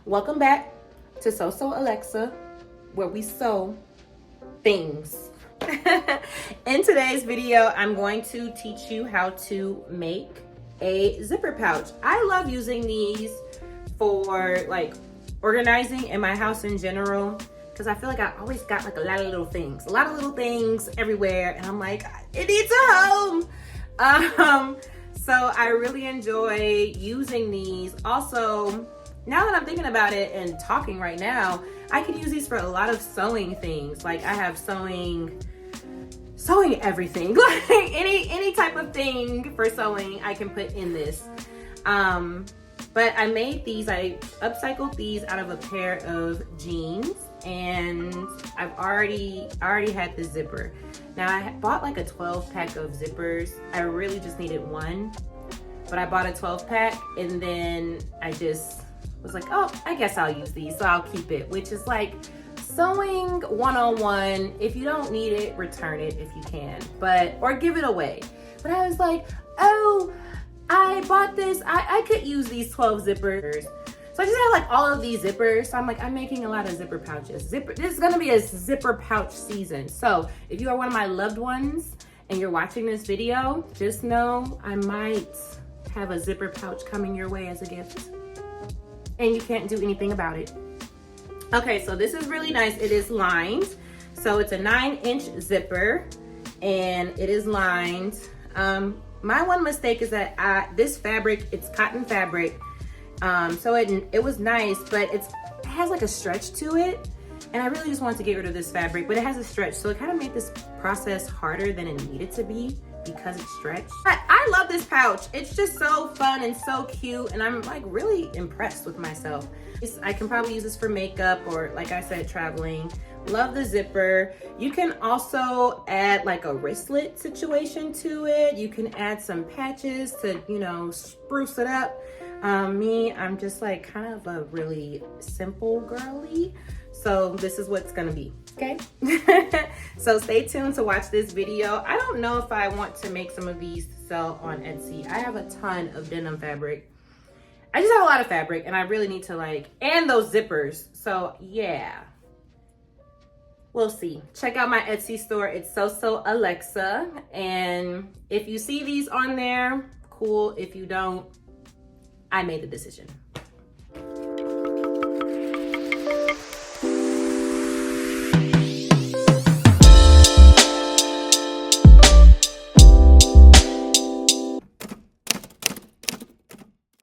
Welcome back to So Alexa, where we sew things. In today's video, I'm going to teach you how to make a zipper pouch. I love using these for like organizing in my house in general, because I feel like I always got like a lot of little things everywhere, and I'm like, it needs a home. So I really enjoy using these. Also, now that I'm thinking about it and talking right now, I could use these for a lot of sewing things. Like I have sewing everything, like any type of thing for sewing I can put in this. But I made these, I upcycled these out of a pair of jeans, and I already had the zipper. Now I bought like a 12 pack of zippers. I really just needed one, but I bought a 12 pack, and then I just was like, oh, I guess I'll use these, so I'll keep it, which is like sewing 101. If you don't need it, return it if you can, or give it away. But I was like, oh, I bought this, I could use these 12 zippers. So I just have like all of these zippers. So I'm like, I'm making a lot of zipper pouches. This is gonna be a zipper pouch season. So if you are one of my loved ones and you're watching this video, just know I might have a zipper pouch coming your way as a gift, and you can't do anything about it. Okay, so this is really nice. It is lined. So it's a 9-inch zipper, and it is lined. My one mistake is that this fabric, it's cotton fabric. So it was nice, but it has like a stretch to it. And I really just wanted to get rid of this fabric, but it has a stretch. So it kind of made this process harder than it needed to be because it's stretched. But I love this pouch. It's just so fun and so cute. And I'm like really impressed with myself. I can probably use this for makeup or, like I said, traveling. Love the zipper. You can also add like a wristlet situation to it. You can add some patches to, you know, spruce it up. I'm just like kind of a really simple girly. So this is what's gonna be, okay? So stay tuned to watch this video. I don't know if I want to make some of these to sell on Etsy. I have a ton of denim fabric. I just have a lot of fabric, and I really need to and those zippers. So yeah, we'll see. Check out my Etsy store. It's So Alexa. And if you see these on there, cool. If you don't, I made the decision.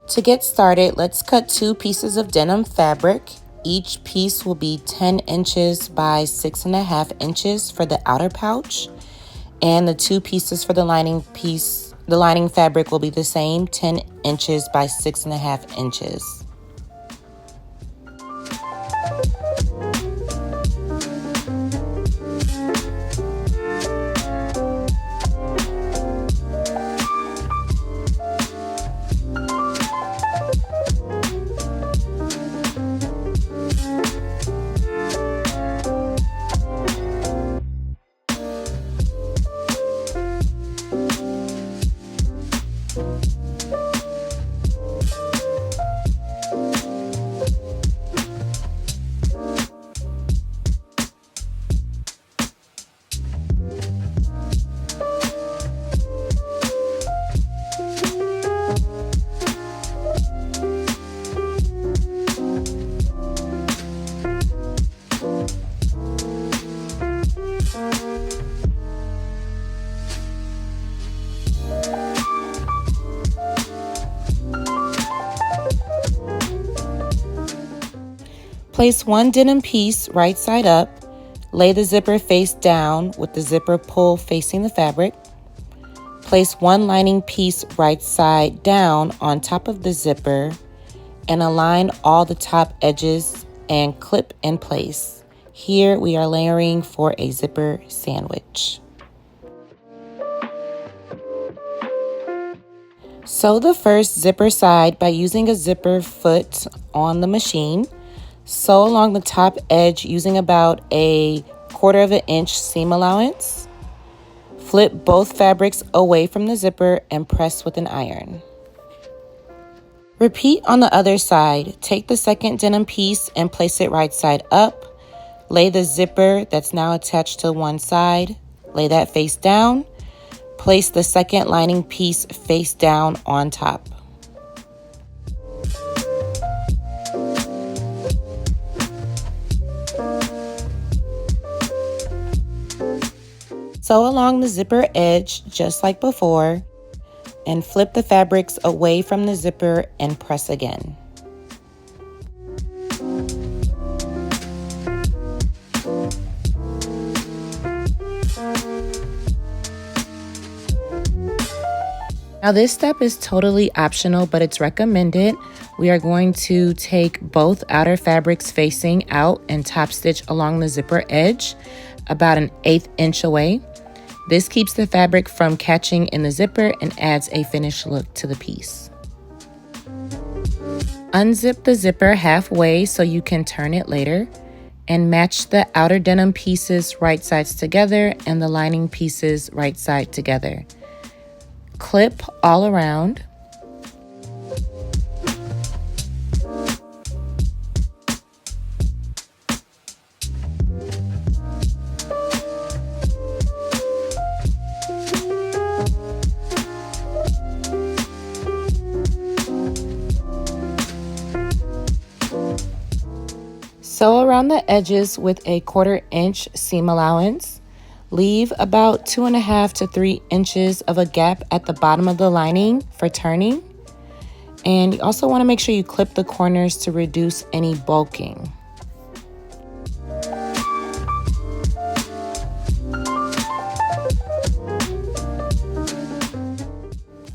To get started, let's cut 2 pieces of denim fabric. Each piece will be 10 inches by 6.5 inches for the outer pouch. And the 2 pieces for the lining piece, the lining fabric will be the same, 10 inches by 6.5 inches. Place 1 denim piece right side up. Lay the zipper face down with the zipper pull facing the fabric. Place 1 lining piece right side down on top of the zipper and align all the top edges and clip in place. Here we are layering for a zipper sandwich. Sew the first zipper side by using a zipper foot on the machine. Sew along the top edge using about a 1/4 inch seam allowance. Flip both fabrics away from the zipper and press with an iron. Repeat on the other side. Take the second denim piece and place it right side up. Lay the zipper that's now attached to one side. Lay that face down. Place the second lining piece face down on top. Sew along the zipper edge just like before and flip the fabrics away from the zipper and press again. Now this step is totally optional, but it's recommended. We are going to take both outer fabrics facing out and top stitch along the zipper edge about an 1/8 inch away. This keeps the fabric from catching in the zipper and adds a finished look to the piece. Unzip the zipper halfway so you can turn it later, and match the outer denim pieces right sides together and the lining pieces right side together. Clip all around. Sew around the edges with a 1/4 inch seam allowance. Leave about 2.5 to 3 inches of a gap at the bottom of the lining for turning. And you also want to make sure you clip the corners to reduce any bulking.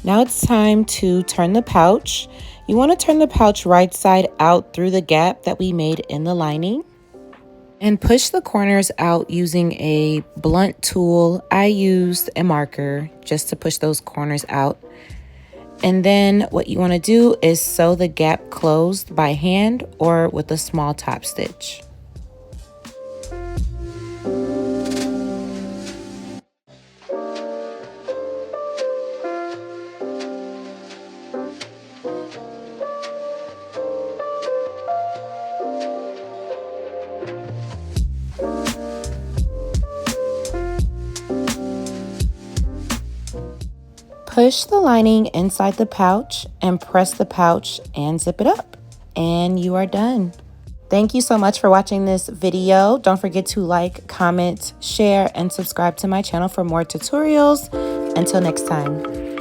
Now it's time to turn the pouch. You want to turn the pouch right side out through the gap that we made in the lining. And push the corners out using a blunt tool. I used a marker just to push those corners out. And then what you want to do is sew the gap closed by hand or with a small top stitch. Push the lining inside the pouch and press the pouch and zip it up, and you are done. Thank you so much for watching this video. Don't forget to like, comment, share, and subscribe to my channel for more tutorials. Until next time.